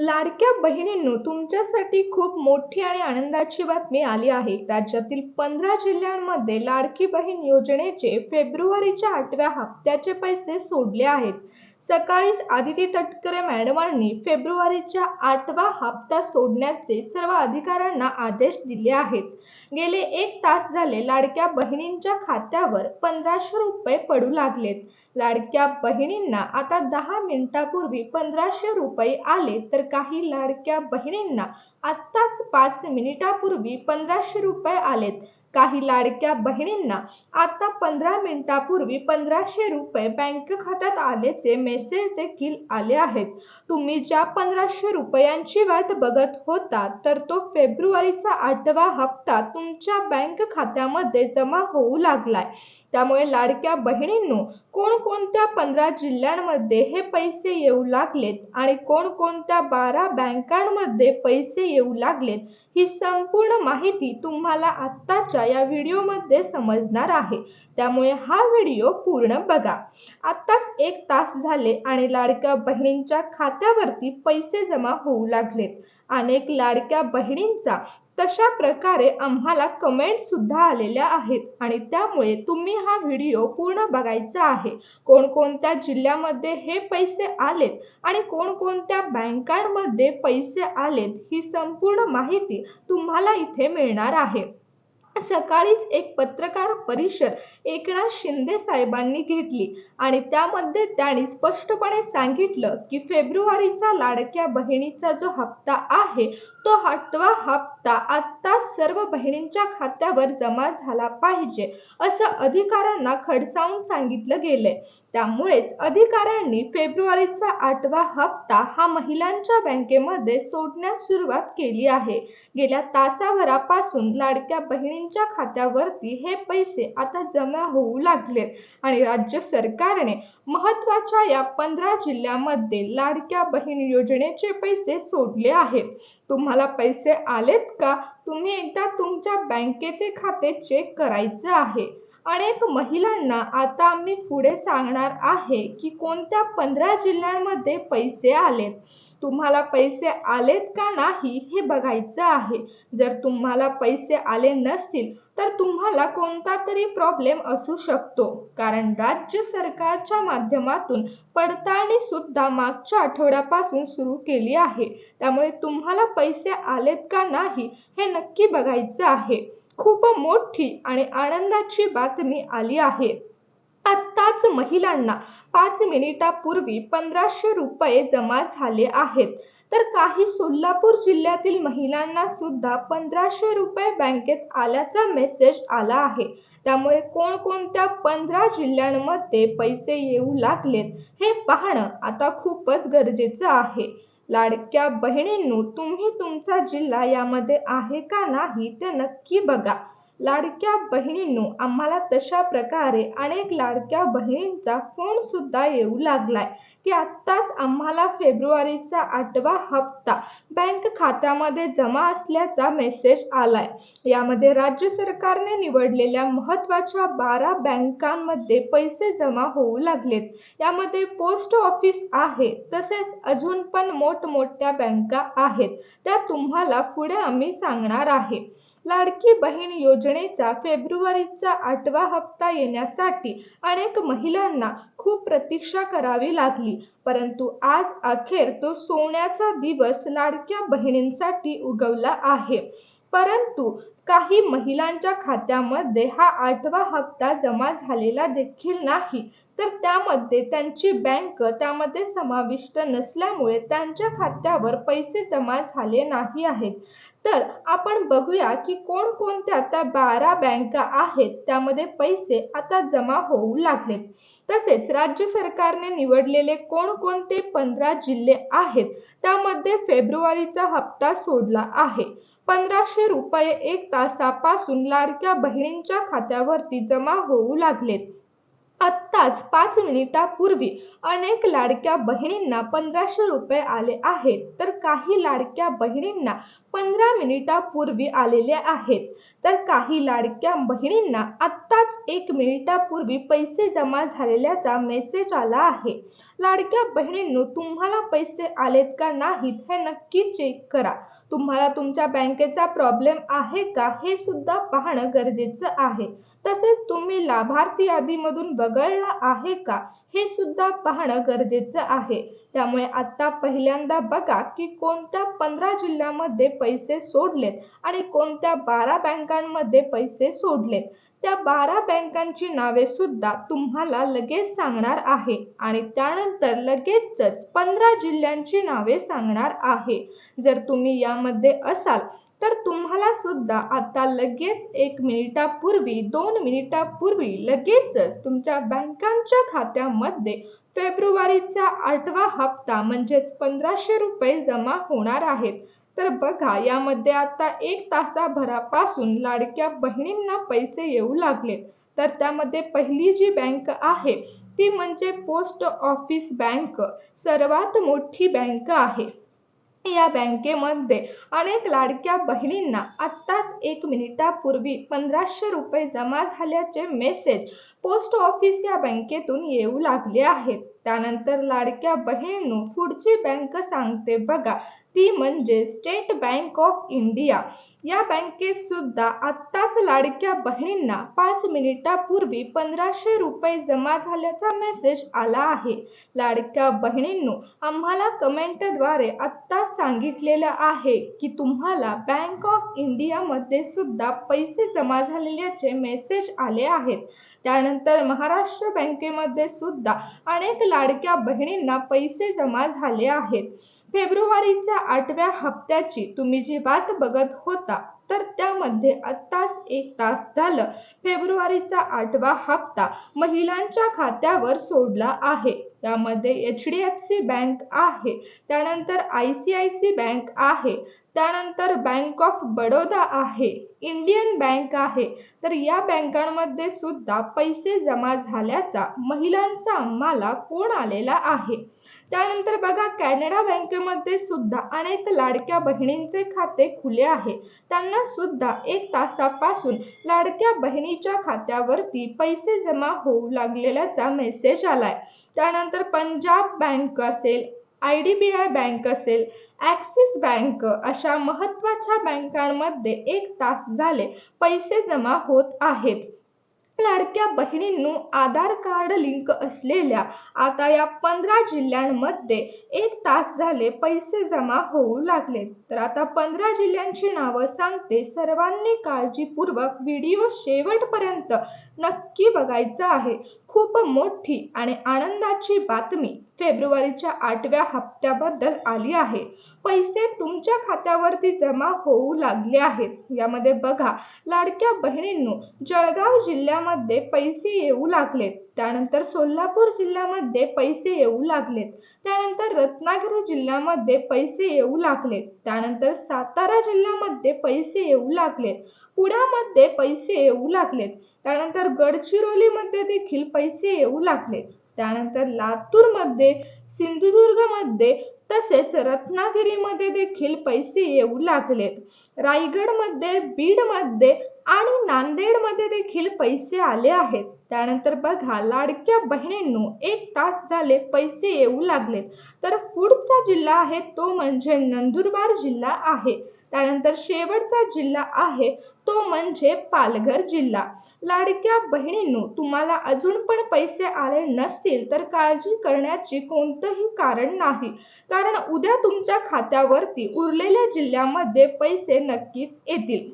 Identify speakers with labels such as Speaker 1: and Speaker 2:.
Speaker 1: लाडक्या बहिणींनो, तुमच्यासाठी खूप मोठी आणि आनंदाची बातमी आली आहे. राज्यातील 15 जिल्ह्यांमध्ये लाडकी बहीण योजनेचे फेब्रुवारीच्या 8व्या हप्त्याचे पैसे सोडले आहेत. सकाळीच आदिती तटकरे मॅडमांनी फेब्रुवारीच्या 8वा हप्ता सोडण्याचे सर्व अधिकाऱ्यांना आदेश दिले आहेत. गेले 1 तास झाले लाडक्या बहिणींच्या खात्यावर 1500 रुपये पडू लागलेत. लाडक्या बहिणींना आता 10 मिनिटांपूर्वी 1500 रुपये आले, तर काही लाडक्या बहिणींना आत्ताच 5 मिनिटांपूर्वी 1500 रुपये आलेत. काही लाडक्या बहिणींना आता 15 मिनिटांपूर्वी 1500 रुपये बँक खात्यात आल्याचे मेसेज देखील आले आहेत. तुम्ही ज्या 1500 रुपयांची वाट बघत होता, तर तो फेब्रुवारीचा 8वा हप्ता तुमच्या बँक खात्यामध्ये जमा होऊ लागलाय. त्यामुळे लाडक्या बहिणींनो, कोणकोणत्या 15 जिल्ह्यांमध्ये हे पैसे येऊ लागलेत आणि कोणकोणत्या 12 बँकांमध्ये पैसे येऊ लागलेत, ही संपूर्ण माहिती तुम्हाला आत्ताच्या या व्हिडिओमध्ये समजणार आहे. त्यामुळे हा व्हिडिओ पूर्ण बघा. आत्ताच 1 तास झाले आणि लाडक्या बहिणींच्या खात्यावरती पैसे जमा होऊ लागलेत. अनेक लाडक्या बहिणींचा तशा प्रकारे आम्हाला कमेंट सुद्धा आलेल्या आहेत आणि त्यामुळे तुम्ही हा व्हिडिओ पूर्ण बघायचा आहे. कोणकोणत्या जिल्ह्यामध्ये हे पैसे आलेत आणि कोणकोणत्या बँकांमध्ये पैसे आलेत, ही संपूर्ण माहिती तुम्हाला इथे मिळणार आहे. सकाळीच एक पत्रकार परिषद एकनाथ शिंदे साहेबांनी घेतली आणि त्यामध्ये त्यांनी स्पष्टपणे सांगितलं की फेब्रुवारीचा लाडक्या बहिणीचा जो हप्ता आहे, तो 8वा हप्ता आत्ता सर्व बहिणींच्या खात्यावर जमा झाला पाहिजे, असं अधिकाऱ्यांना खडसावून सांगितलं गेलंय. त्यामुळेच अधिकाऱ्यांनी फेब्रुवारीचा 8वा हप्ता हा महिलांच्या बँकेमध्ये सोडण्यास सुरुवात केली आहे. गेल्या तासाभरापासून लाडक्या बहिणींच्या खात्यावरती हे पैसे आता जमा होऊ लागलेत आणि राज्य सरकारने महत्त्वाच्या या 15 जिल्ह्यांमध्ये लाडक्या बहीण योजनेचे पैसे सोडले आहेत. तुम्हाला पैसे आलेत का? तुम्ही एकदा तुमच्या बँकेचे खाते चेक करायचे आहे. अनेक महिलांना आता आम्ही पुढे सांगणार आहे की कोणत्या 15 जिल्ह्यांमध्ये पैसे आलेत. तुम्हाला पैसे आलेत का नाही हे बघायचं आहे. जर तुम्हाला पैसे आले नसतील, तर तुम्हाला कोणता तरी प्रॉब्लेम असू शकतो, कारण राज्य सरकारच्या माध्यमातून पडताळणी सुद्धा मागच्या आठवड्यापासून सुरू केली आहे. त्यामुळे तुम्हाला पैसे आलेत का नाही हे नक्की बघायचं आहे. खूप मोठी आणि आनंदाची बातमी आली आहे. आत्ताच महिलांना 5 मिनिटांपूर्वी 1500 रुपये जमा झाले आहेत. तर काही सोलापूर जिल्ह्यातील महिलांना सुद्धा 1500 रुपये बँकेत आल्याचा मेसेज आला आहे. त्यामुळे कोणकोणत्या 15 जिल्ह्यांमध्ये पैसे येऊ लागलेत हे पाहणं आता खूपच गरजेचं आहे. लाडक्या बहिणींनो, तुम्ही तुमचा जिल्हा यामध्ये आहे का नाही ते नक्की बघा. लाडक्या बहिणींनो, आम्हाला तशा प्रकारे अनेक लाडक्या बहिणींचा फोन सुद्धा येऊ लागलाय की आत्ताच आम्हाला फेब्रुवारीचा 8वा हप्ता बँक खात्यामध्ये जमा असल्याचा मेसेज आलाय. यामध्ये राज्य सरकारने निवडलेल्या महत्त्वाच्या 12 बँकांमध्ये पैसे जमा होऊ लागलेत. यामध्ये पोस्ट ऑफिस आहे, तसेच अजून पण मोठमोठ्या बँका आहेत. त्या तुम्हाला पुढे आम्ही सांगणार आहे. लाडकी बहीण योजनेचा फेब्रुवारीचा 8वा हप्ता येण्यासाठी अनेक महिलांना खूप प्रतीक्षा करावी लागली, परंतु आज अखेर तो सोन्याचा दिवस लाडक्या बहिणींसाठी उगवला आहे. परंतु काही महिलांच्या खात्यामध्ये हा 8वा हप्ता जमा झालेला देखील नाही, तर त्यामध्ये त्यांची बँक त्यामध्ये समाविष्ट नसल्यामुळे त्यांच्या खात्यावर पैसे जमा झाले नाही आहेत. तर आपण बघूया की कोणकोणत्या त्या 12 बँका आहेत, त्यामध्ये पैसे आता जमा होऊ लागलेत. तसेच राज्य सरकारने निवडलेले कोणकोणते 15 जिल्हे आहेत, त्यामध्ये फेब्रुवारीचा हप्ता सोडला आहे. 1500 रुपये 1 तासापासून लाडक्या बहिणींच्या खात्यावरती जमा होऊ लागलेत. आत्ताच 5 मिनिटांपूर्वी अनेक लाडक्या बहिणींना 1500 रुपये आले आहेत, तर काही लाडक्या बहिणींना 15 मिनिटापूर्वी आलेले आहेत. तर काही लाडक्या बहिणींना आत्ताच 1 मिनिटापूर्वी पैसे जमा झालेल्याचा मेसेज आला आहे. लाडक्या बहिणींनो, तुम्हाला पैसे आलेत का नाहीत हे नक्की चेक करा. तुम्हाला तुमच्या बँकेचा प्रॉब्लेम आहे का हे सुद्धा पाहणं गरजेचं आहे. तसेच तुम्ही लाभार्थी यादीमधून वगळला आहे का हे सुद्धा पाहणं गरजेचं आहे. त्यामुळे आता पहिल्यांदा बघा की कोणत्या 15 जिल्ह्यामध्ये पैसे सोडलेत आणि कोणत्या 12 बँकांमध्ये पैसे सोडलेत. त्या 12 बँकांची नावे सुद्धा तुम्हाला लगेच सांगणार आहे आणि त्यानंतर लगेचच 15 जिल्ह्यांची नावे सांगणार आहे. जर तुम्ही यामध्ये असाल तर तुम्हाला सुद्धा आता लगेच 1 मिनिटापूर्वी 2 मिनिटापूर्वी लगेचच तुमच्या बँकांच्या खात्यामध्ये फेब्रुवारीचा 8वा हप्ता म्हणजेच 1500 रुपये जमा होणार आहेत. तर बघा, यामध्ये आता 1 तासाभरापासून लाडक्या बहिणींना पैसे येऊ लागलेत. तर त्यामध्ये पहिली जी बँक आहे ती म्हणजे पोस्ट ऑफिस बँक, सर्वात मोठी बँक आहे. या बँकेमध्ये अनेक लाडक्या बहिणींना आत्ताच 1 मिनिटापूर्वी 1500 रुपये जमा झाल्याचे मेसेज पोस्ट ऑफिस या बँकेतून येऊ लागले आहेत. त्यानंतर लाडक्या बहिणींनो, पुढची बँक सांगते बघा, ती म्हणजे स्टेट बँक ऑफ इंडिया. या बँकेत सुद्धा आत्ताच लाडक्या बहिणींना 5 मिनिटापूर्वी 1500 रुपये जमा झाल्याचा मेसेज आला आहे. लाडक्या बहिणींनो, आम्हाला कमेंटद्वारे आत्ताच सांगितलेलं आहे की तुम्हाला बँक ऑफ इंडियामध्ये सुद्धा पैसे जमा झालेल्याचे मेसेज आले आहेत. त्यानंतर महाराष्ट्र बँकेमध्ये सुद्धा अनेक लाडक्या बहिणींना पैसे जमा झाले आहेत. फेब्रुवारीच्या 8व्या हप्त्याची तुम्ही जी वाट बघत होता तर त्यामध्ये आत्ताच 1 तास झालं फेब्रुवारीचा 8वा हप्ता महिलांच्या खात्यावर सोडला आहे. यामध्ये HDFC बँक आहे, त्यानंतर ICICI बँक आहे, त्यानंतर बँक ऑफ बडोदा आहे, इंडियन बँक आहे. तर या बँकांमध्ये सुद्धा पैसे जमा झाल्याचा महिलांचा आम्हाला फोन आलेला आहे. त्यानंतर बघा, कॅनडा बँकेमध्ये सुद्धा अनेक लाडक्या बहिणींचे खाते खुले आहे. त्यांना सुद्धा 1 तासापासून लाडक्या बहिणीच्या खात्यावरती पैसे जमा होऊ लागलेल्याचा मेसेज आलाय. त्यानंतर पंजाब बँक असेल, IDBI बँक असेल, ॲक्सिस बँक अशा महत्त्वाच्या बँकांमध्ये 1 तास झाले पैसे जमा होत आहेत. लाडक्या बहिणींनो, आधार कार्ड लिंक असलेल्या आता या 15 जिल्ह्यांमध्ये 1 तास झाले पैसे जमा होऊ लागलेत. तर आता 15 जिल्ह्यांची नावं सांगते. सर्वांनी काळजीपूर्वक व्हिडिओ शेवटपर्यंत नक्की बघायचा आहे. खूप मोठी आणि आनंदाची बातमी फेब्रुवारीच्या 8व्या हप्त्याबद्दल आली आहे. पैसे तुमच्या खात्यावरती जमा होऊ लागले आहेत. यामध्ये बघा, लाडक्या बहिणींनो, जळगाव जिल्ह्यामध्ये पैसे येऊ लागलेत. त्यानंतर सोलापूर जिल्ह्यामध्ये पैसे येऊ लागलेत. त्यानंतर रत्नागिरी जिल्ह्यामध्ये पैसे येऊ लागलेत. त्यानंतर सातारा जिल्ह्यामध्ये पैसे येऊ लागलेत. पुण्यामध्ये पैसे येऊ लागलेत. त्यानंतर गडचिरोलीमध्ये देखील पैसे येऊ लागलेत. त्यानंतर लातूरमध्ये, सिंधुदुर्गमध्ये तसेच रत्नागिरीमध्ये देखील पैसे येऊ लागलेत. रायगडमध्ये, बीडमध्ये आणि नांदेडमध्ये देखील पैसे आले आहेत. त्यानंतर बघा, लाडक्या बहिणींनो, 1 तास झाले पैसे येऊ लागलेत. तर पुढचा जिल्हा आहे तो म्हणजे नंदुरबार जिल्हा आहे. त्यानंतर शेवटचा जिल्हा आहे तो म्हणजे पालघर जिल्हा. लाडक्या बहिणींनो, तुम्हाला अजून पण पैसे आले नसतील तर काळजी करण्याची कोणतंही कारण नाही. कारण उद्या तुमच्या खात्यावरती उरलेल्या जिल्ह्यामध्ये पैसे नक्कीच येतील.